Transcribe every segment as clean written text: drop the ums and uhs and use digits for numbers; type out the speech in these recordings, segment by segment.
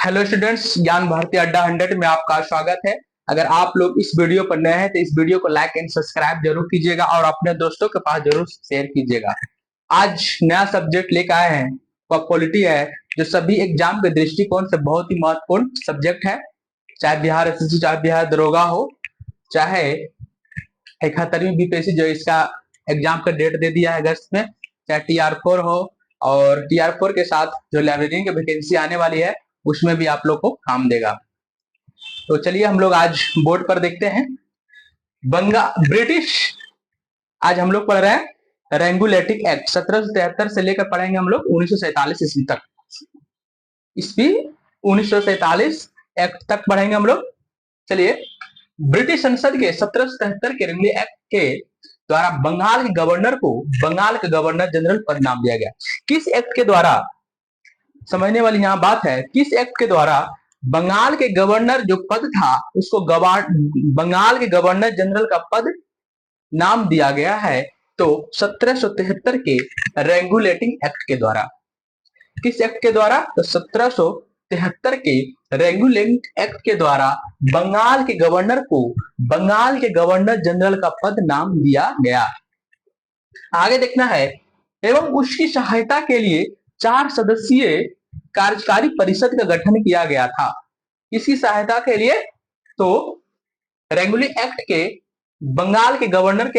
Hello students, ज्ञान भारती अड्डा 100 में आपका स्वागत है। अगर आप लोग इस वीडियो पर नए हैं तो इस वीडियो को लाइक एंड सब्सक्राइब जरूर कीजिएगा और अपने दोस्तों के पास जरूर शेयर कीजिएगा। आज नया सब्जेक्ट लेकर आए हैं, वह पॉलिटी है, जो सभी एग्जाम के दृष्टिकोण से बहुत ही महत्वपूर्ण सब्जेक्ट है। चाहे बिहार एसएससी, चाहे बिहार दरोगा हो, चाहे 71वीं बीपीएससी जो इसका एग्जाम का डेट दे दिया है अगस्त में, चाहे TR4 हो, और TR4 के साथ जो लाइब्रेरियन की वैकेंसी आने वाली है उसमें भी आप लोग को काम देगा। तो चलिए हम लोग आज बोर्ड पर देखते हैं। ब्रिटिश, आज हम लोग पढ़ रहे हैं रेगुलेटिंग एक्ट 1773 से लेकर पढ़ेंगे हम लोग 1947 ईस्वी तक। ईस्वी 1947 एक्ट तक पढ़ेंगे हम लोग। चलिए, ब्रिटिश संसद के 1773 के रेगुलेटिंग एक्ट के द्वारा बंगाल के गवर्नर को बंगाल के गवर्नर जनरल पद नाम दिया गया। किस एक्ट के द्वारा, समझने वाली यहाँ बात है, किस एक्ट के द्वारा बंगाल के गवर्नर जो पद था उसको बंगाल के गवर्नर जनरल का पद नाम दिया गया है? तो 1773 के रेगुलेटिंग एक्ट के द्वारा। किस एक्ट के द्वारा? तो 1773 के रेगुलेटिंग एक्ट के द्वारा बंगाल के गवर्नर को बंगाल के गवर्नर जनरल का पद नाम दिया गया। आगे देखना है, एवं उसकी सहायता के लिए 4 सदस्यीय कार्यकारी परिषद का गठन किया गया था। इसकी सहायता के लिए, तो रेगुलेटिंग एक्ट के बंगाल गवर्नर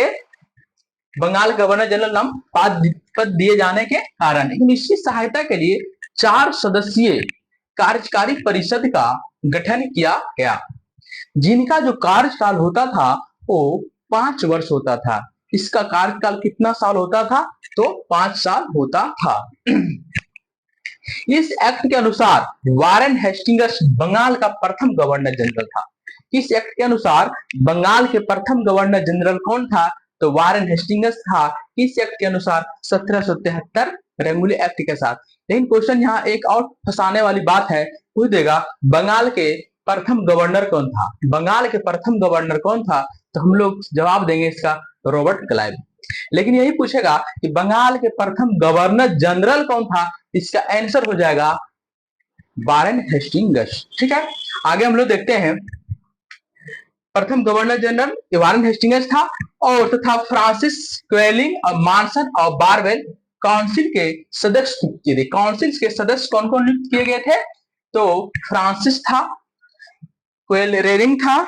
जनरल नाम पद दिए जाने के कारण, लेकिन इसकी सहायता के लिए 4 सदस्यीय कार्यकारी परिषद का गठन किया गया, जिनका जो कार्यकाल होता था वो 5 वर्ष होता था। इसका कार्यकाल कितना साल होता था? तो 5 साल होता था। इस एक्ट के अनुसार वारेन हेस्टिंग्स बंगाल का प्रथम गवर्नर जनरल था। इस एक्ट के अनुसार बंगाल के प्रथम गवर्नर जनरल कौन था? तो वारेन हेस्टिंग्स था। इस एक्ट के अनुसार 1773 रेगुलेटिंग एक्ट के साथ। लेकिन क्वेश्चन यहाँ एक और फंसाने वाली बात है, पूछ देगा बंगाल के प्रथम गवर्नर कौन था? बंगाल के प्रथम गवर्नर कौन था? तो हम लोग जवाब देंगे इसका रॉबर्ट क्लाइव। लेकिन यही पूछेगा कि बंगाल के प्रथम गवर्नर जनरल कौन था? इसका आंसर हो जाएगा वारेन हेस्टिंग्स। ठीक है, आगे हम लोग देखते हैं। प्रथम गवर्नर जनरल वारेन हेस्टिंग्स था, और तथा फ्रांसिस क्वेलिंग और मार्सन और बारवेल काउंसिल के सदस्य नियुक्त किए थे। काउंसिल के सदस्य कौन कौन नियुक्त किए गए थे? तो फ्रांसिस था, क्वेलिंग था,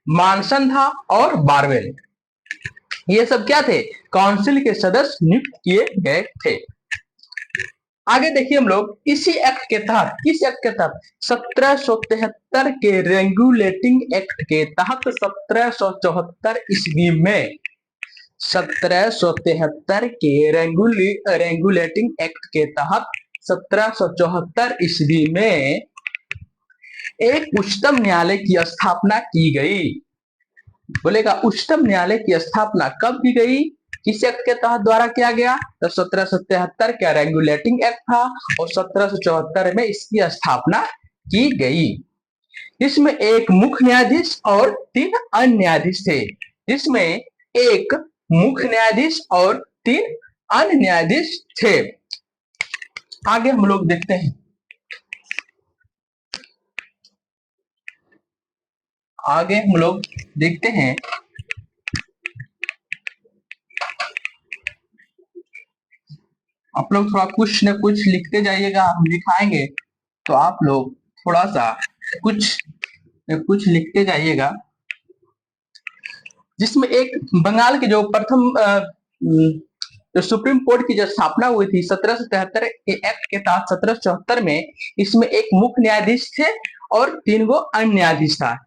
मार्सन था और बारवेल। ये सब क्या थे? काउंसिल के सदस्य नियुक्त किए गए थे। आगे देखिए हम लोग, इसी एक्ट के तहत, किस एक्ट के तहत? 1773 के रेगुलेटिंग एक्ट के तहत 1774 ईस्वी में, 1773 के रेगुलेटिंग एक्ट के तहत 1774 ईस्वी में एक उच्चतम न्यायालय की स्थापना की गई। बोलेगा उच्चतम न्यायालय की स्थापना कब की गई, किस एक्ट के तहत द्वारा किया गया? तो 1773 का रेगुलेटिंग एक्ट था और 1774 में इसकी स्थापना की गई। इसमें एक मुख्य न्यायाधीश और 3 अन्य न्यायाधीश थे। जिसमें एक मुख्य न्यायाधीश और 3 अन्य न्यायाधीश थे। आगे हम लोग देखते हैं, आगे हम लोग देखते हैं आप लोग थोड़ा कुछ न कुछ लिखते जाइएगा, हम लिखाएंगे तो आप लोग थोड़ा सा कुछ न कुछ लिखते जाइएगा। जिसमें एक बंगाल के जो प्रथम जो सुप्रीम कोर्ट की जो स्थापना हुई थी 1773 के एक्ट के तहत 1774 में, इसमें एक मुख्य न्यायाधीश थे और 3 गो अन्य न्यायाधीश था।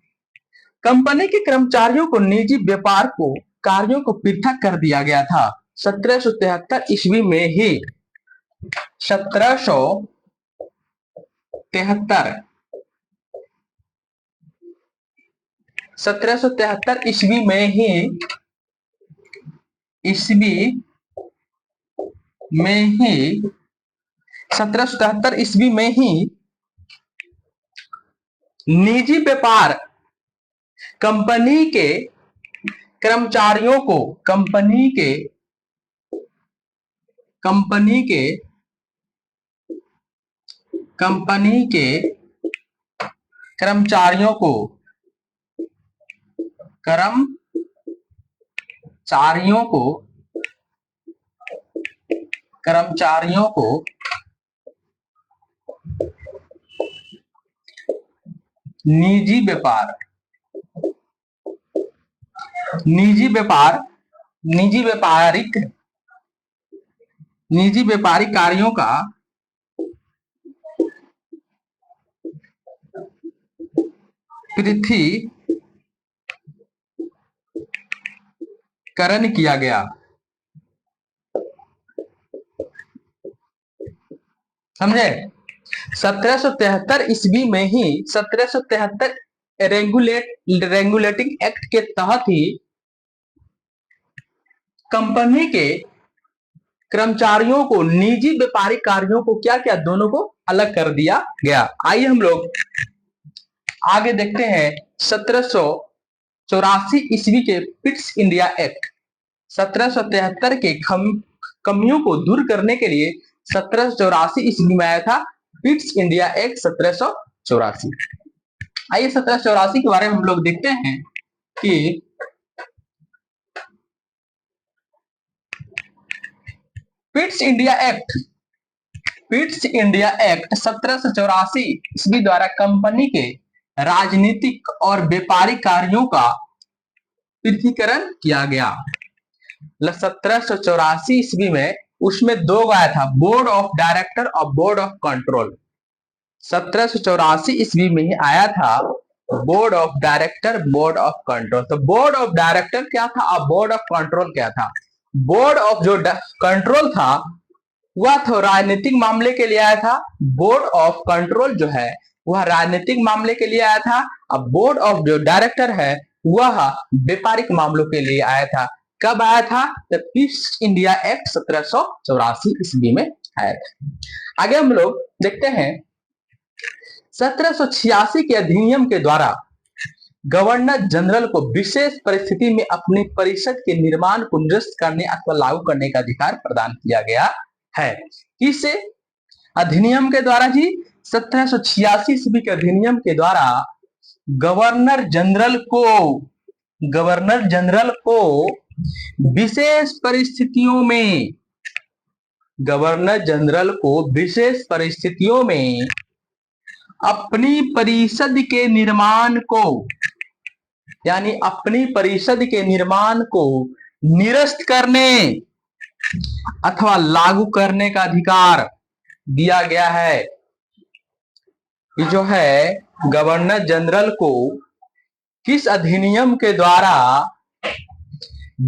कंपनी के कर्मचारियों को निजी व्यापार को कार्यों को पृथक कर दिया गया था 1773 ईस्वी में ही। 1773 ईस्वी में ही, ईस्वी में ही 1773 ईस्वी में ही निजी व्यापार कंपनी के कर्मचारियों को कंपनी के कंपनी के कर्मचारियों को कर्मचारियों को निजी व्यापारिक कार्यों का पृथकीकरण किया गया। समझे? 1773 ईस्वी में ही 1773 रेगुलेटिंग एक्ट के तहत ही कंपनी के कर्मचारियों को निजी व्यापारिक कार्यों को क्या किया, दोनों को अलग कर दिया गया। आइए हम लोग आगे देखते हैं 1784 ईस्वी के पिट्स इंडिया एक्ट। 1773 के कमियों को दूर करने के लिए 1784 ईस्वी में आया था पिट्स इंडिया एक्ट 1784। आइए 1784 के बारे में हम लोग देखते हैं कि पिट्स इंडिया एक्ट 1784 ईस्वी द्वारा कंपनी के राजनीतिक और व्यापारिक कार्यों का पृथकीकरण किया गया। 1784 ईस्वी में उसमें दो आया था, बोर्ड ऑफ डायरेक्टर और बोर्ड ऑफ कंट्रोल। 1784 ईस्वी में ही आया था board of director, board of control. तो बोर्ड ऑफ डायरेक्टर क्या था और बोर्ड ऑफ कंट्रोल क्या था? बोर्ड ऑफ जो कंट्रोल था वह तो राजनीतिक मामले के लिए आया था, बोर्ड ऑफ कंट्रोल जो है वह राजनीतिक मामले के लिए आया था, अब बोर्ड ऑफ जो डायरेक्टर है वह व्यापारिक मामलों के लिए आया था। कब आया था? तो पिट्स इंडिया एक्ट 1784 ईस्वी में आया था। आगे हम लोग देखते हैं 1786 के अधिनियम के द्वारा गवर्नर जनरल को विशेष परिस्थिति में अपनी परिषद के निर्माण को निरस्त करने अथवा लागू करने का अधिकार प्रदान किया गया है। किस अधिनियम के द्वारा जी? 1786 ईस्वी के अधिनियम के द्वारा गवर्नर जनरल को विशेष परिस्थितियों में अपनी परिषद के निर्माण को निरस्त करने अथवा लागू करने का अधिकार दिया गया है। ये जो है गवर्नर जनरल को किस अधिनियम के द्वारा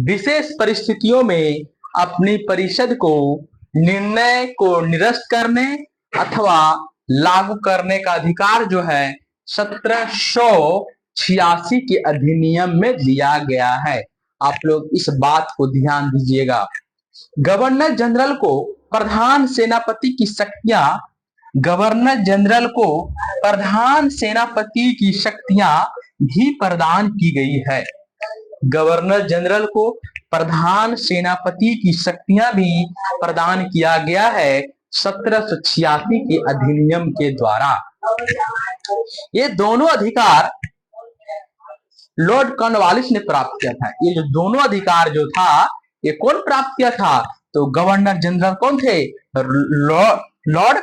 विशेष परिस्थितियों में अपनी परिषद को निर्णय को निरस्त करने अथवा लागू करने का अधिकार जो है 1786 के अधिनियम में दिया गया है। आप लोग इस बात को ध्यान दीजिएगा। गवर्नर जनरल को प्रधान सेनापति की शक्तियां भी प्रदान की गई है। गवर्नर जनरल को प्रधान सेनापति की शक्तियां भी प्रदान किया गया है 1786 के अधिनियम के द्वारा। ये दोनों अधिकार लॉर्ड कॉर्नवालिस ने प्राप्त किया था। ये जो दोनों अधिकार जो था ये कौन प्राप्त किया था? तो गवर्नर जनरल कौन थे? लॉर्ड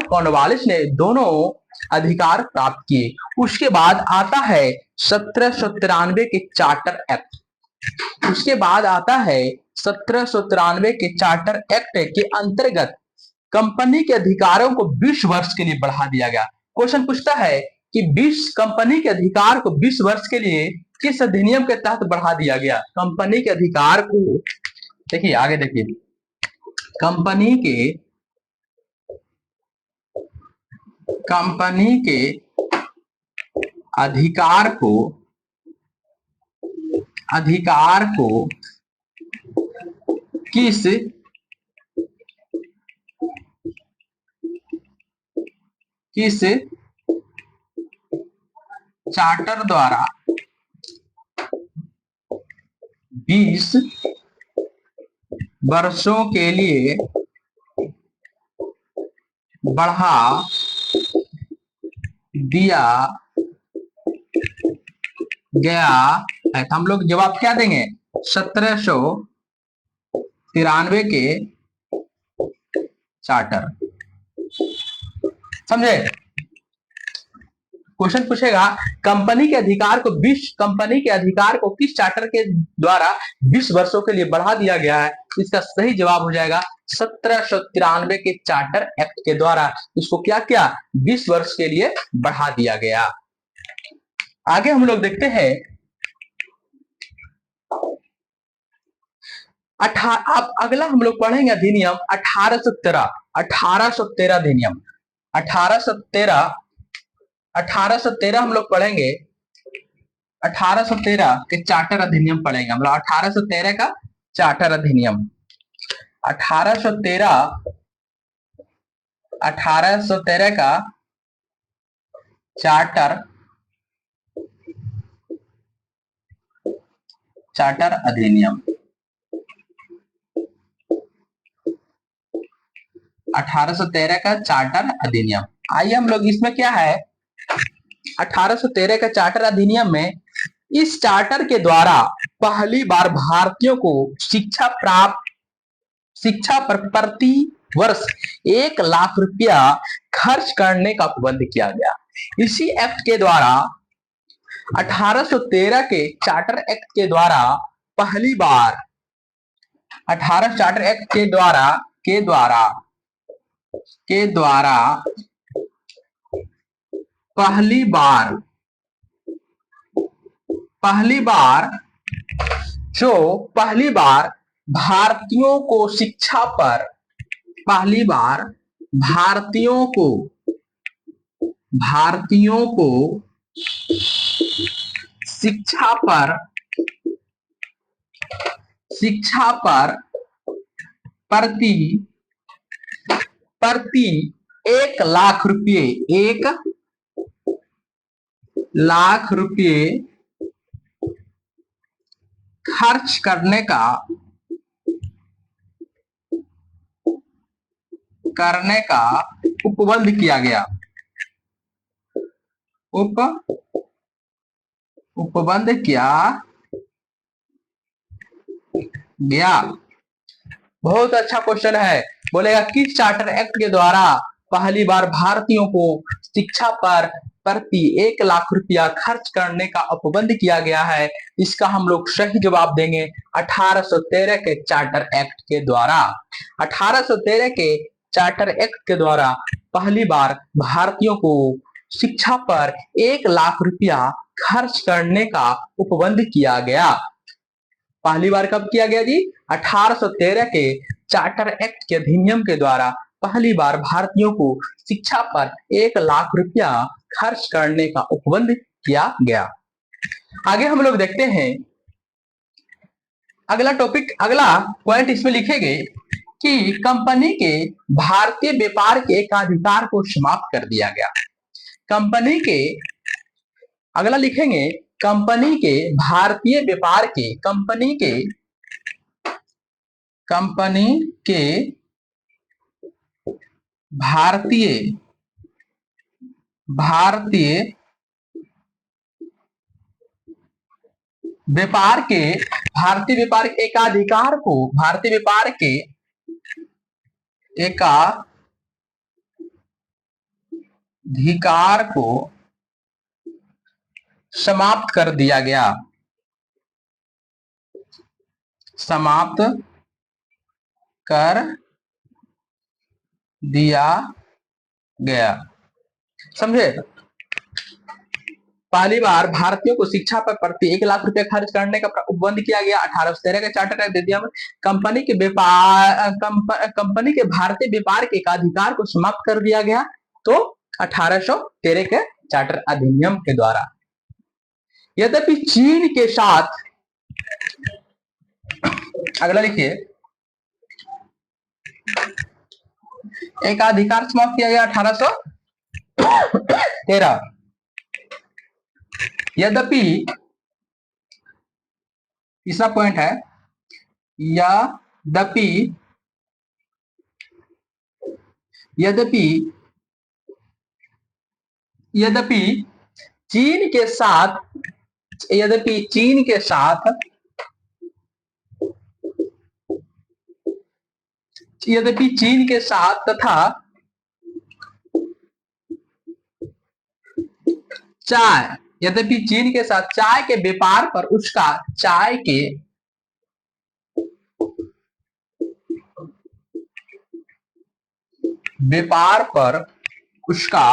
कॉर्नवालिस ने दोनों अधिकार प्राप्त किए। उसके बाद आता है 1793 के चार्टर एक्ट। के चार्टर एक्ट के अंतर्गत कंपनी के अधिकारों को 20 वर्ष के लिए बढ़ा दिया गया। क्वेश्चन पूछता है कि कंपनी के अधिकार को 20 वर्ष के लिए किस अधिनियम के तहत बढ़ा दिया गया? कंपनी के अधिकार को देखिए, आगे देखिए, कंपनी के अधिकार को किस चार्टर द्वारा 20 वर्षों के लिए बढ़ा दिया गया है, तो हम लोग जवाब क्या देंगे? 1793 के चार्टर। समझे? क्वेश्चन पूछेगा कंपनी के अधिकार को किस चार्टर के द्वारा 20 वर्षों के लिए बढ़ा दिया गया है? इसका सही जवाब हो जाएगा 1793 के चार्टर एक्ट के द्वारा इसको क्या किया? 20 वर्ष के लिए बढ़ा दिया गया। आगे हम लोग देखते हैं अब अगला हम लोग पढ़ेंगे अधिनियम 1813। 1813 अधिनियम 1813 हम लोग पढ़ेंगे। 1813 के चार्टर अधिनियम पढ़ेंगे हम लोग। 1813 का चार्टर अधिनियम 1813 का चार्टर अधिनियम 1813 का चार्टर अधिनियम। आइए हम लोग इसमें क्या है 1813 का चार्टर अधिनियम में इस चार्टर के द्वारा पहली बार भारतीयों को शिक्षा पर प्रति वर्ष 1 लाख रुपया खर्च करने का प्रबंध किया गया। इसी एक्ट के द्वारा 1813 के चार्टर एक्ट के द्वारा पहली बार 18 चार्टर एक्ट के द्वारा पहली बार भारतीयों को शिक्षा पर शिक्षा पर प्रति 1 लाख रुपये खर्च करने का उपबंध किया गया। उपबंध किया गया। बहुत अच्छा क्वेश्चन है। बोलेगा किस चार्टर एक्ट के द्वारा पहली बार भारतीयों को शिक्षा पर प्रति 1 लाख रुपया खर्च करने का उपबंध किया गया है? इसका हम लोग सही जवाब देंगे 1813 के चार्टर एक्ट के द्वारा। 1813 के चार्टर एक्ट के द्वारा पहली बार भारतीयों को शिक्षा पर 1 लाख रुपया खर्च करने का उपबंध किया गया। पहली बार कब किया गया जी? 1813 के चार्टर एक्ट के अधिनियम के द्वारा पहली बार भारतीयों को शिक्षा पर 1 लाख रुपया खर्च करने का उपबंध किया गया। आगे हम लोग देखते हैं अगला पॉइंट इसमें लिखेंगे कि कंपनी के भारतीय व्यापार के एकाधिकार को समाप्त कर दिया गया। अगला लिखेंगे कंपनी के भारतीय व्यापार के भारतीय व्यापार के एकाधिकार को समाप्त कर दिया गया। समझे? पहली बार भारतीयों को शिक्षा पर प्रति 1 लाख रुपया खर्च करने का उपबंध किया गया 1813 के चार्टर अधिनियम में। कंपनी के भारतीय व्यापार के एकाधिकार को समाप्त कर दिया गया तो 1813 के चार्टर अधिनियम के द्वारा। यद्यपि चीन के साथ अगला लिखिए एकाधिकार समाप्त किया गया 1813। यद्यपि तीसरा पॉइंट है यद्यपि यद्यपि यद्यपि चीन के साथ यद्यपि चीन के साथ यद्यपि चीन के साथ तथा चाय यद्यपि चीन के साथ चाय के व्यापार पर उसका चाय के व्यापार पर उसका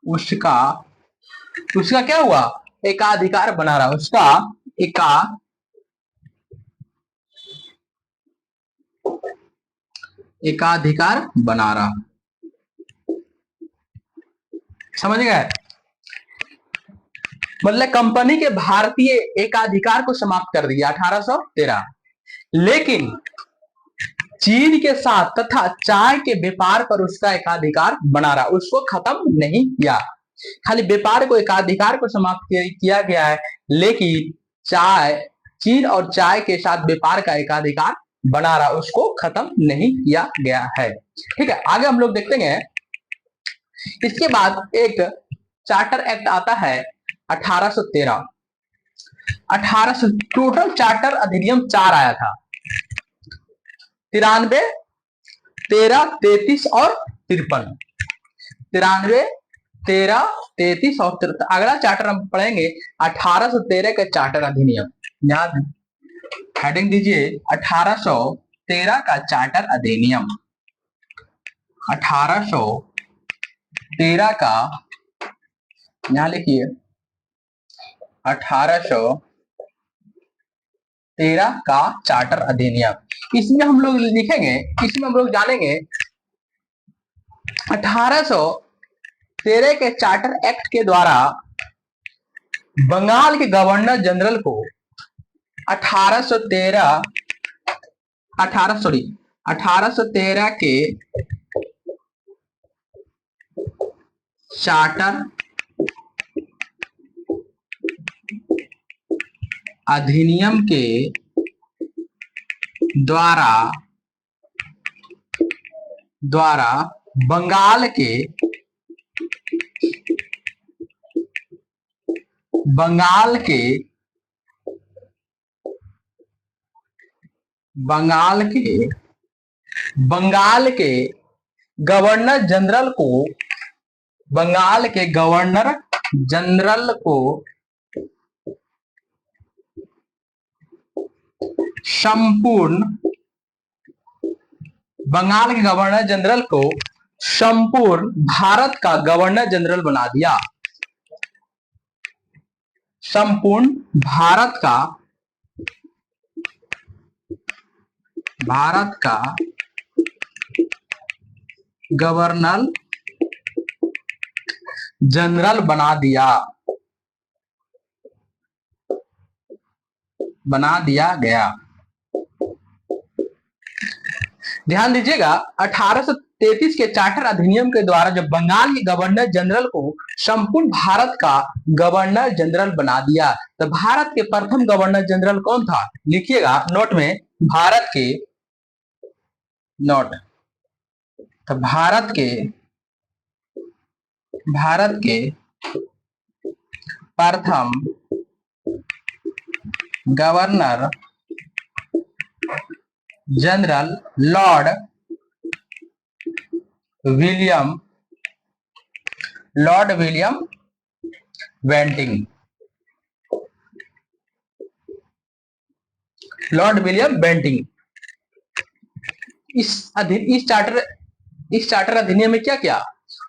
उसका उसका क्या हुआ, एकाधिकार बना रहा, उसका एकाधिकार बना रहा। समझ गए? मतलब कंपनी के भारतीय एकाधिकार को समाप्त कर दिया 1813। लेकिन चीन के साथ तथा चाय के व्यापार पर उसका एकाधिकार बना रहा, उसको खत्म नहीं किया। खाली व्यापार को, एकाधिकार को समाप्त किया गया है, लेकिन चीन और चाय के साथ व्यापार का एकाधिकार बना रहा, उसको खत्म नहीं किया गया है। ठीक है, आगे हम लोग देखते हैं। इसके बाद एक चार्टर एक्ट आता है 1813। टोटल चार्टर अधिनियम 4 आया था, 93, 13, 33 और 53। 93, 13, 33 और 53। अगला चार्टर हम पढ़ेंगे 1813 का चार्टर अधिनियम। याद हेडिंग दीजिए 1813 का चार्टर अधिनियम। 1813 का, यहां लिखिए 1813 का चार्टर अधिनियम। इसमें हम लोग लिखेंगे, इसमें हम लोग जानेंगे 1813 के चार्टर एक्ट के द्वारा बंगाल के गवर्नर जनरल को 1813 के चार्टर अधिनियम के द्वारा बंगाल के गवर्नर जनरल को संपूर्ण भारत का गवर्नर जनरल बना दिया। संपूर्ण भारत का गवर्नर जनरल बना दिया गया। ध्यान दीजिएगा, 1833 के चार्टर अधिनियम के द्वारा जब बंगाल के गवर्नर जनरल को संपूर्ण भारत का गवर्नर जनरल बना दिया, तो भारत के प्रथम गवर्नर जनरल कौन था? लिखिएगा नोट में, भारत के प्रथम governor general lord William Bentinck. इस चार्टर अधिनियम में क्या किया?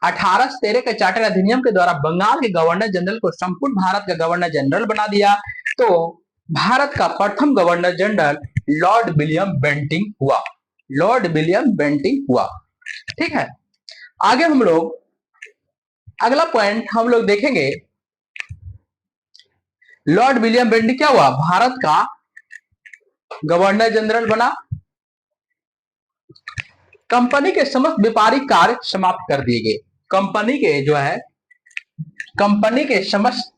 1813 के चार्टर अधिनियम के द्वारा बंगाल के गवर्नर जनरल को संपूर्ण भारत का गवर्नर जनरल बना दिया। तो भारत का प्रथम governor general lord William Bentinck हुआ। ठीक है, आगे हम लोग अगला पॉइंट हम लोग देखेंगे। लॉर्ड विलियम बेंटिंग क्या हुआ? भारत का गवर्नर जनरल बना। कंपनी के समस्त व्यापारिक कार्य समाप्त कर दिए गए। कंपनी के समस्त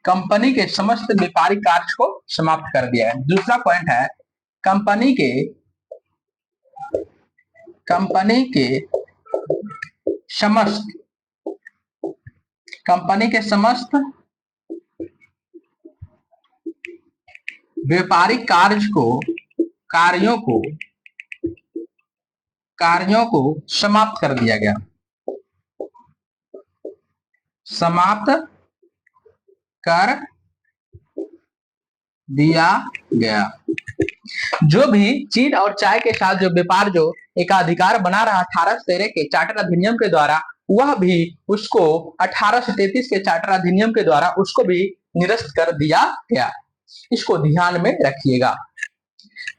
कंपनी के समस्त व्यापारिक कार्य को समाप्त कर दिया है। दूसरा पॉइंट है कंपनी के समस्त व्यापारिक कार्यों को समाप्त कर दिया गया। समाप्त कर दिया गया। जो भी चीन और चाय के साथ जो व्यापार जो एकाधिकार बना रहा 1813 के चार्टर अधिनियम के द्वारा, वह भी उसको 1833 के चार्टर अधिनियम के द्वारा उसको भी निरस्त कर दिया गया। इसको ध्यान में रखिएगा।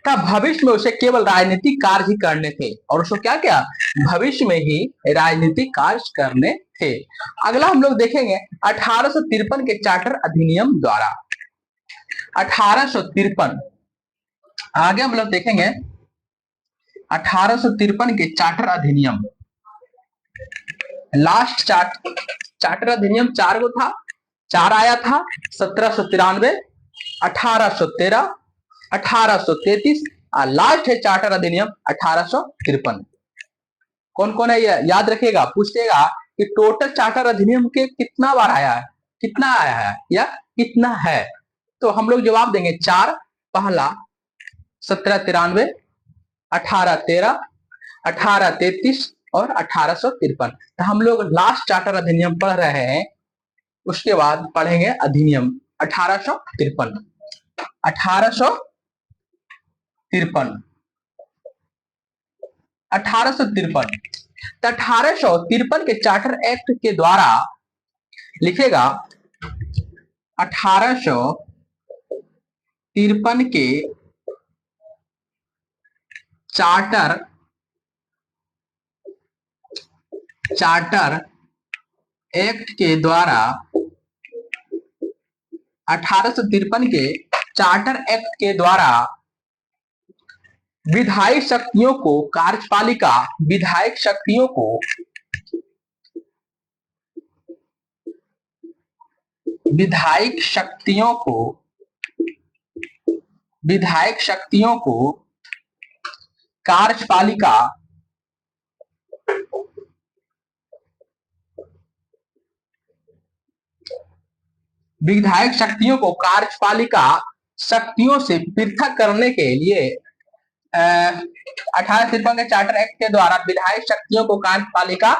तब भविष्य में उसे केवल राजनीतिक कार्य ही करने थे, और उसको क्या क्या भविष्य में ही राजनीतिक कार्य करने थे। अगला हम लोग देखेंगे 1853 के चार्टर अधिनियम द्वारा। 1853 आगे हम लोग देखेंगे 1853 के चार्टर अधिनियम। लास्ट चार्टर अधिनियम 4 गो था, 4 आया था 1793, 1813, 1833 और लास्ट है चार्टर अधिनियम 1853। कौन कौन है ये याद रखिएगा। पूछेगा कि टोटल चार्टर अधिनियम के कितना बार आया है, कितना आया है या कितना है, तो हम लोग जवाब देंगे 4। पहला 1793, 1813, 1833 और 1853। तो हम लोग लास्ट चार्टर अधिनियम पढ़ रहे हैं, उसके बाद पढ़ेंगे अधिनियम 1853। 1853 के चार्टर एक्ट के द्वारा लिखेगा 1853 के चार्टर एक्ट के द्वारा 1853 के चार्टर एक्ट के द्वारा विधायक शक्तियों को कार्यपालिका विधायक शक्तियों को कार्यपालिका शक्तियों से पृथक करने के लिए 1853 के चार्टर एक्ट के द्वारा विधायक शक्तियों को कार्यपालिका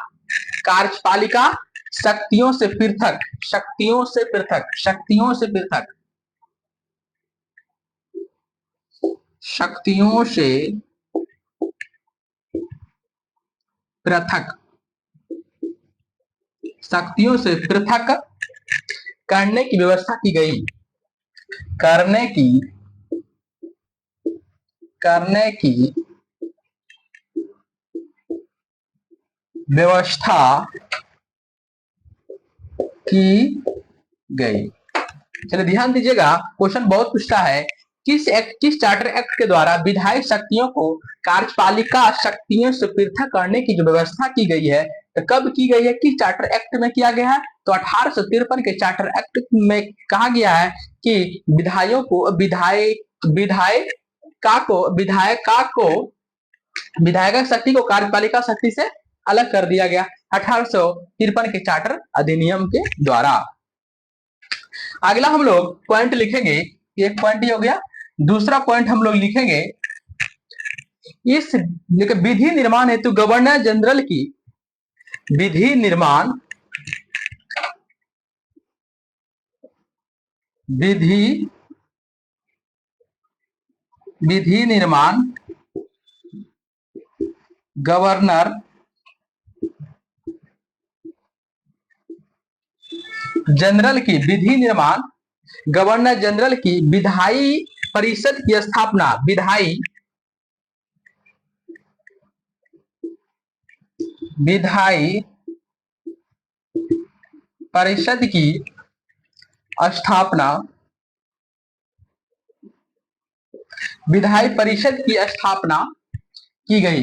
शक्तियों से पृथक करने की व्यवस्था की गई। चलिए ध्यान दीजिएगा, क्वेश्चन बहुत पूछता है किस चार्टर एक्ट के द्वारा विधायक शक्तियों को कार्यपालिका शक्तियों से पृथक करने की जो व्यवस्था की गई है, तो कब की गई है, किस चार्टर एक्ट में किया गया है, तो 1853 के चार्टर एक्ट में कहा गया है कि विधायक शक्ति को कार्यपालिका शक्ति से अलग कर दिया गया 1853 के चार्टर अधिनियम के द्वारा। अगला हम लोग पॉइंट लिखेंगे, एक पॉइंट ही हो गया। दूसरा पॉइंट हम लोग लिखेंगे इस विधि निर्माण हेतु गवर्नर जनरल की विधि निर्माण गवर्नर जनरल की विधायी परिषद की स्थापना विधायी परिषद की स्थापना की गई।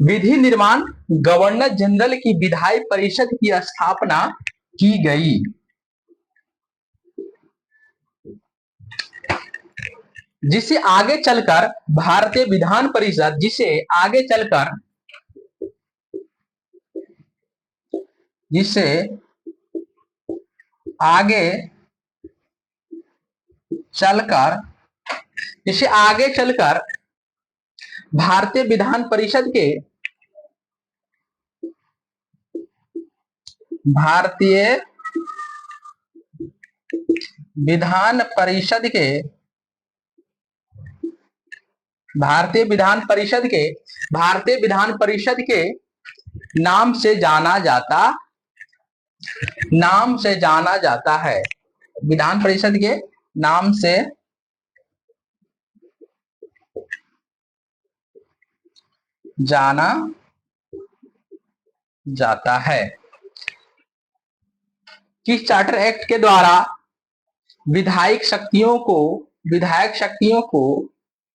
विधि निर्माण गवर्नर जनरल की विधायी परिषद की स्थापना की गई। जिसे आगे चलकर भारतीय विधान परिषद, जिसे आगे चलकर भारतीय विधान परिषद के नाम से जाना जाता है। विधान परिषद के नाम से जाना जाता है। किस चार्टर एक्ट के द्वारा विधायक शक्तियों को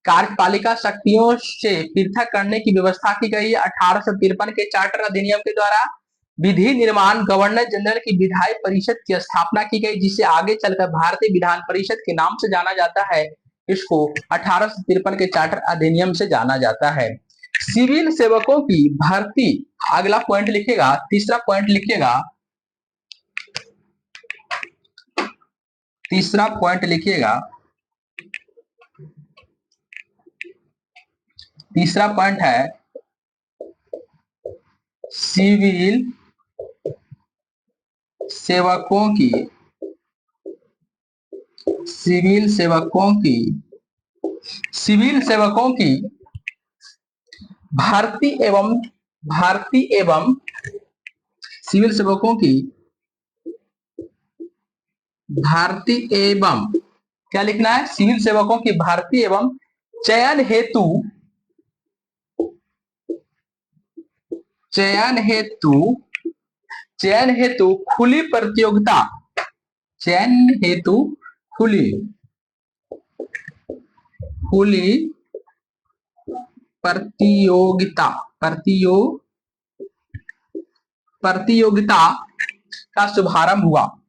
कार्यपालिका शक्तियों से पृथक करने की व्यवस्था की गई है? 1853 के चार्टर अधिनियम के द्वारा विधि निर्माण गवर्नर जनरल की विधायक परिषद की स्थापना की गई, जिसे आगे चलकर भारतीय विधान परिषद के नाम से जाना जाता है। इसको 1853 के चार्टर अधिनियम से जाना जाता है। सिविल सेवकों की भर्ती, अगला पॉइंट लिखिएगा, तीसरा पॉइंट लिखिएगा, तीसरा पॉइंट है सिविल सेवकों की भर्ती एवं क्या लिखना है? सिविल सेवकों की भर्ती एवं चयन हेतु खुली प्रतियोगिता, प्रतियोगिता का शुभारंभ हुआ।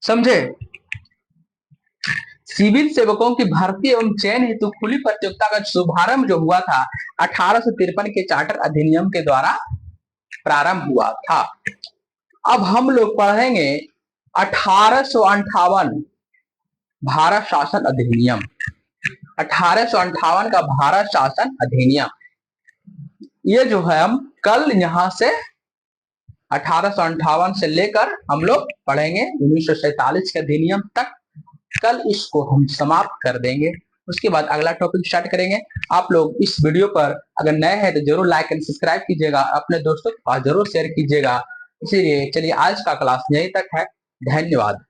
समझे? सिविल सेवकों की भर्ती एवं चयन हेतु खुली प्रतियोगिता का शुभारंभ जो हुआ था 1853 के चार्टर अधिनियम के द्वारा प्रारंभ हुआ था। अब हम लोग पढ़ेंगे 1858 भारत शासन अधिनियम। 1858 का भारत शासन अधिनियम, ये जो है हम कल यहां से 1858 से लेकर हम लोग पढ़ेंगे 1947 के अधिनियम तक। कल इसको हम समाप्त कर देंगे, उसके बाद अगला टॉपिक स्टार्ट करेंगे। आप लोग इस वीडियो पर अगर नए हैं तो जरूर लाइक एंड सब्सक्राइब कीजिएगा, अपने दोस्तों के पास जरूर शेयर कीजिएगा। इसीलिए चलिए आज का क्लास यहीं तक है। धन्यवाद।